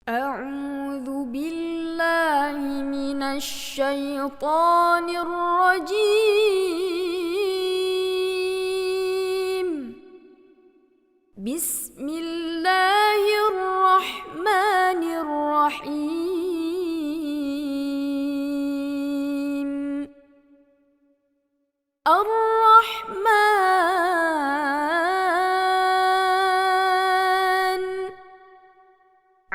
أعوذ بالله من الشيطان الرجيم. بسم الله الرحمن الرحيم. الرحمن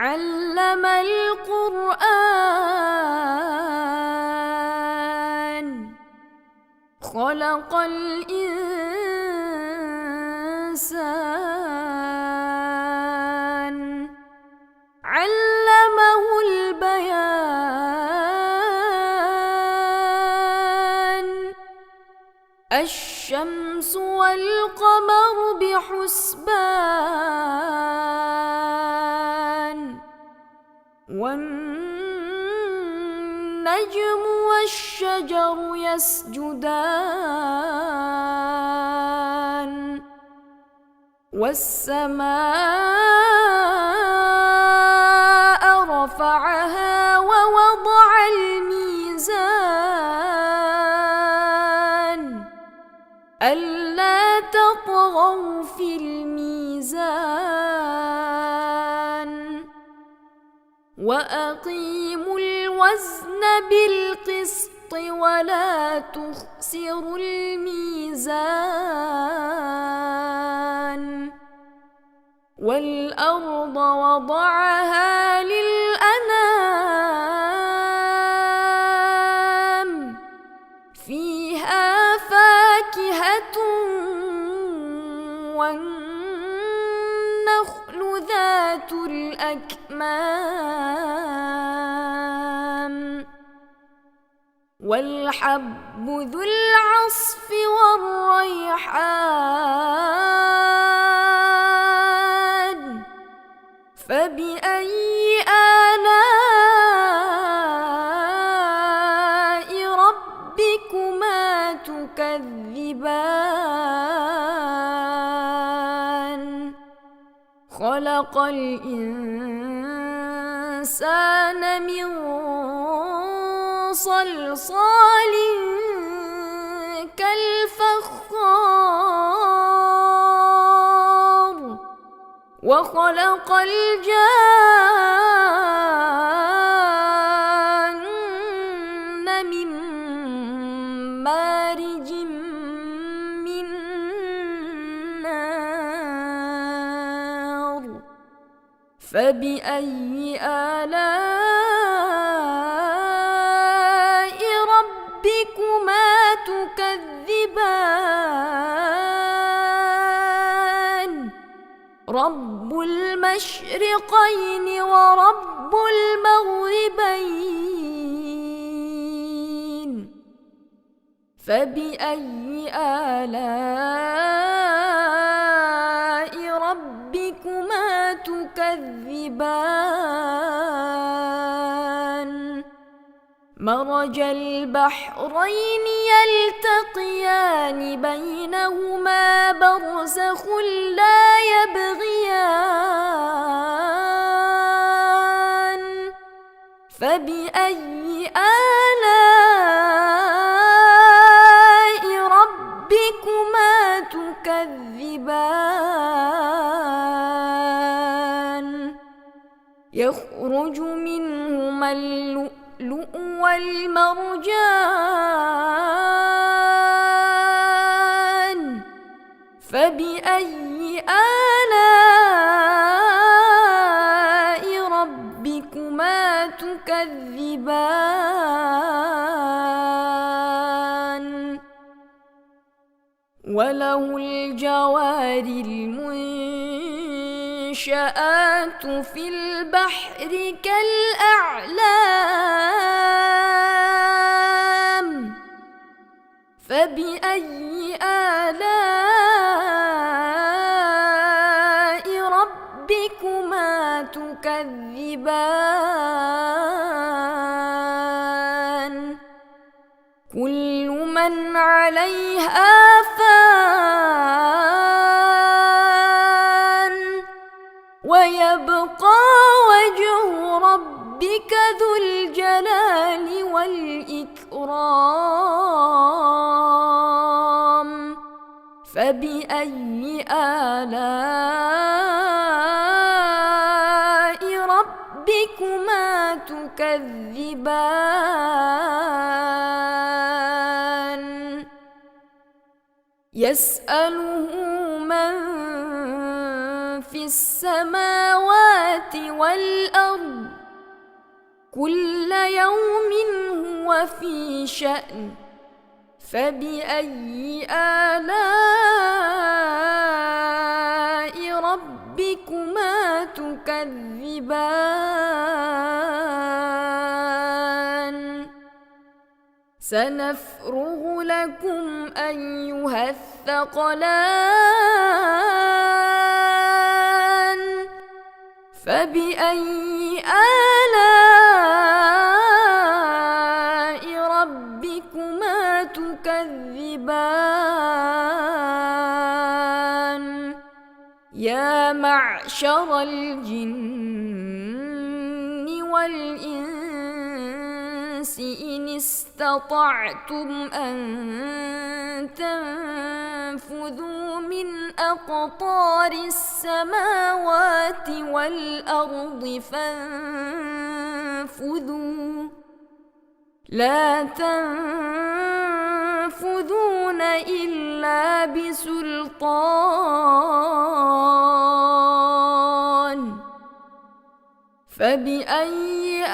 علم القرآن خلق الإنسان علمه البيان. الشمس والقمر بحسبان والنجم والشجر يسجدان والسماء رفعها ووضع الميزان ألا تطغوا في الميزان وأقيموا الوزن بالقسط ولا تخسروا الميزان. والأرض وضعها للأنام فيها فاكهة والنخل ذات الأكمام والحب ذو العصف والريحان. فبأي آلاء ربكما تكذبان. خلق الإنسان من صلصال كالفخار وخلق الجان من مارج من نار. فبأي آلاء ربكما تكذبان. رب المشرقين ورب المغربين. فبأي آلاء ربكما تكذبان. مرج البحرين يلتقيان بينهما برزخ لا يبغيان. فبأي آلاء ربكما تكذبان. يخرج منهما اللؤلؤ والمرجان. فبأي آلاء ربكما تكذبان. وله الجوار المنشآت في البحر كالأعلام. فبأي آلاء ربكما تكذبان. كل من عليها فان ويبقى وجه ربك ذو الجلال والإكرام فبأي آلاء ربكما تكذبان يسأله من في السماوات والأرض كل يوم هو في شأن فبأي آلاء ربكما تكذبان سنفرغ لكم أيها الثقلان فبأي آلاء ربكما تكذبان يا معشر الجن والإنس إن استطعتم أن تنفذوا من أقطار السماوات والأرض فانفذوا لا تنفذون إلا بسلطان فبأي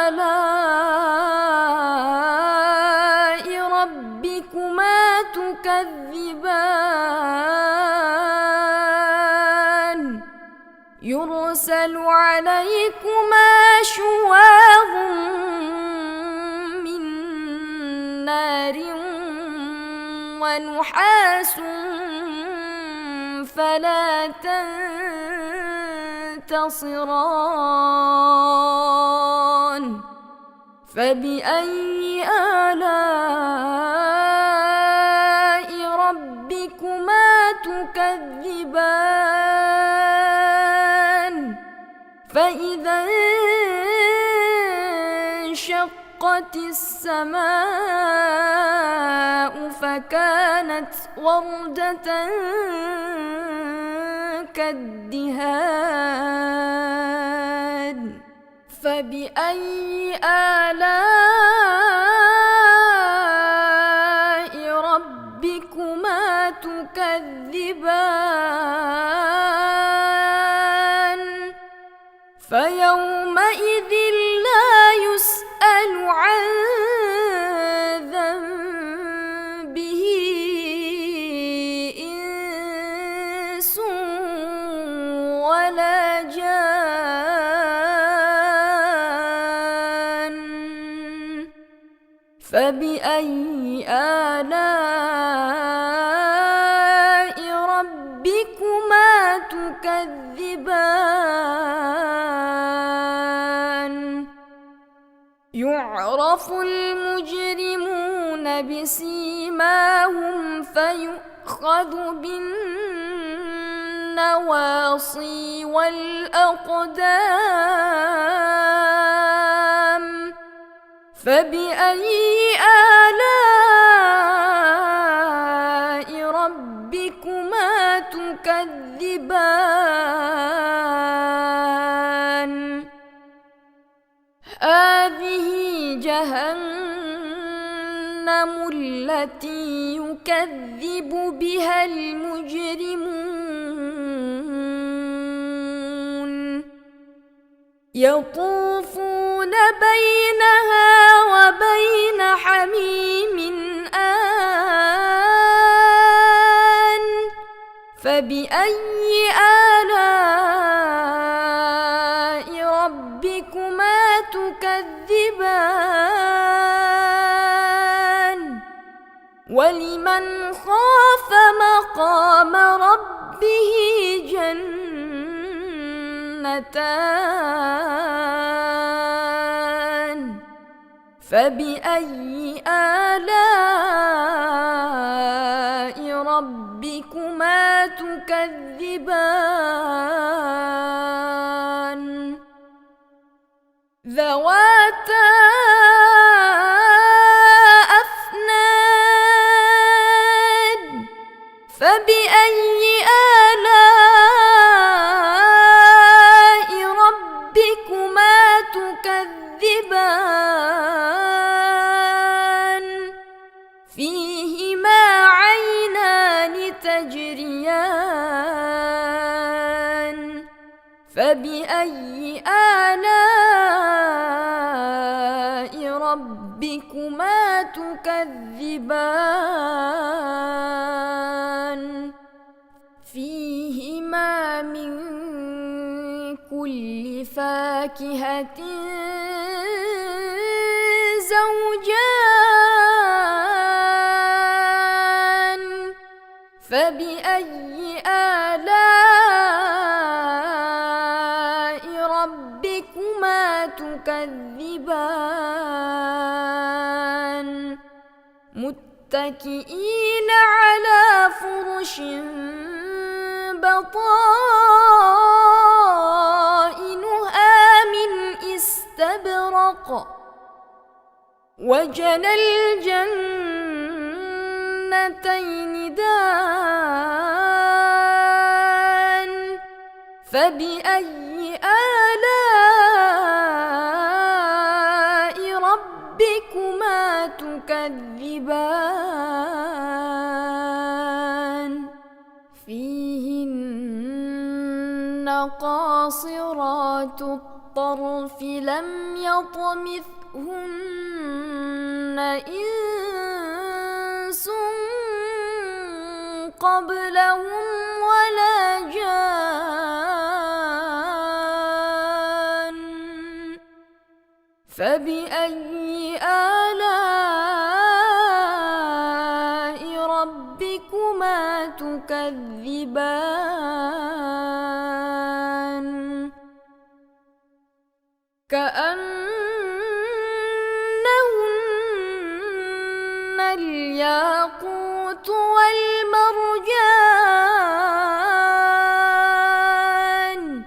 آلاء ربكما تكذبان يرسل عليكما شواظ من نار ونحاس فلا تنتصران فبأي آلاء ربكما تكذبان فإذا انشقت السماء فكانت وردة كالدهان فبأي آلاء ربكما تكذبان فيومئذ لا يسأل عن ذنبه إنس ولا جان فبأي آلاء ربكما تكذبان يعرف المجرمون بسيماهم فيؤخذ بالنواصي والأقدام فبأي آلاء ربكما تكذبان هذه جهنم التي يكذب بها المجرمون يطوفون بينها وبين حميم آن فبأي آلاء ربكما تكذبان ولمن خاف مقام ربه جنتان فبأي آلاء ربكما تكذبان ذواتا أفنان فبأي آلاء ربكما تكذبان فيهما عينان تجريان فبأي آلاء ربكما تكذبان فيهما من كل فاكهة زوجان فبأي آلاء ربكما تكذبان متكئين على فرش بطائنها من استبرق وجنى الجنتين دان فبأي آلاء ربكما تكذبان فيهن قاصرات الطرف لم يطمثهن إنس قبلهم ولا جان فبأي آلاء ربكما تكذبان كأنهن الياقوت والمرجان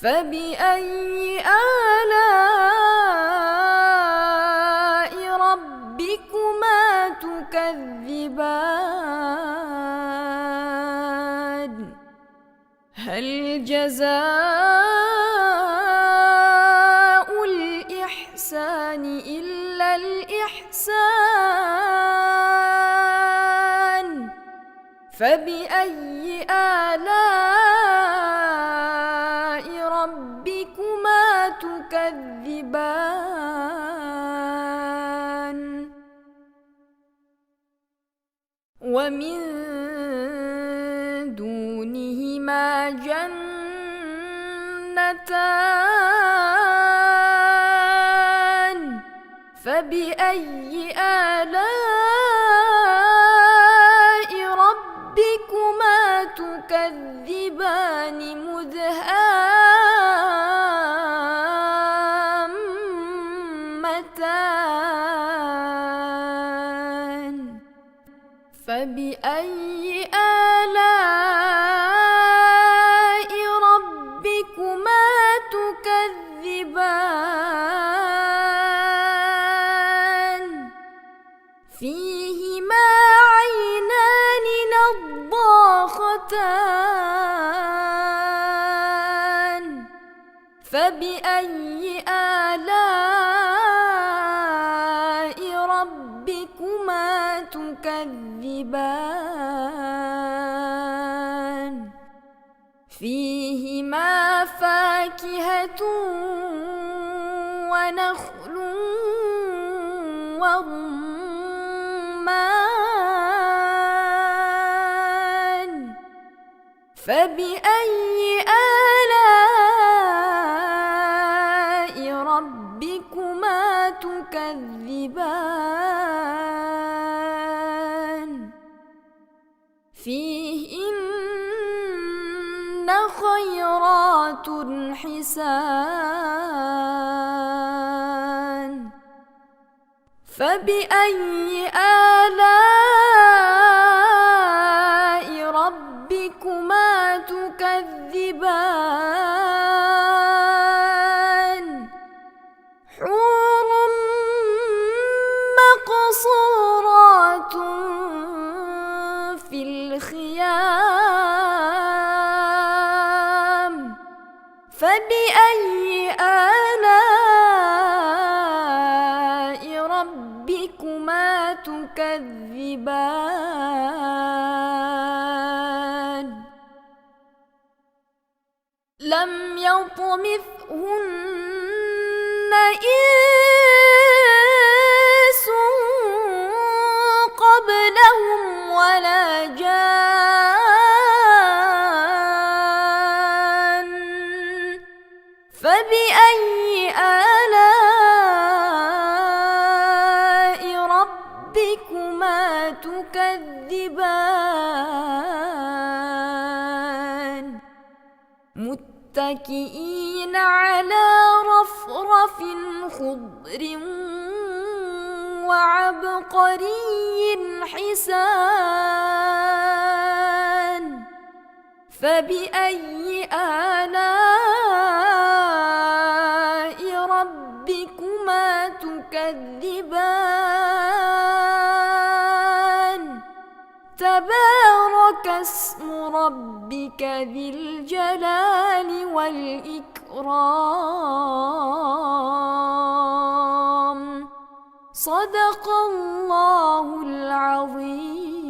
فبأي آلاء ربكما تكذبان هل جزاء الإحسان إلا الإحسان فبأي آلاء ربكما تكذبان ومن دونهما جنتان فبأي آلاء ربكما تكذبان مدهامتان فبأي آلاء ربكما تكذبان فيهما عينان نضاختان فبأي آلاء ربكما تكذبان فيهما فاكهة ونخل ورمان فبأي آلاء ربكما تكذبان فيهن خيرات حسان فبأي آلاء ربكما تكذبان الخيام فبأي آلاء ربكما تكذبان لم يطمثهن إنس قبلهم ولا جان فبأي آلاء ربكما تكذبان متكئين على رفرف خضر وعبقري حسان فبأي آلاء ربكما تكذبان تبارك اسم ربك ذي الجلال والإكرام صدق الله العظيم.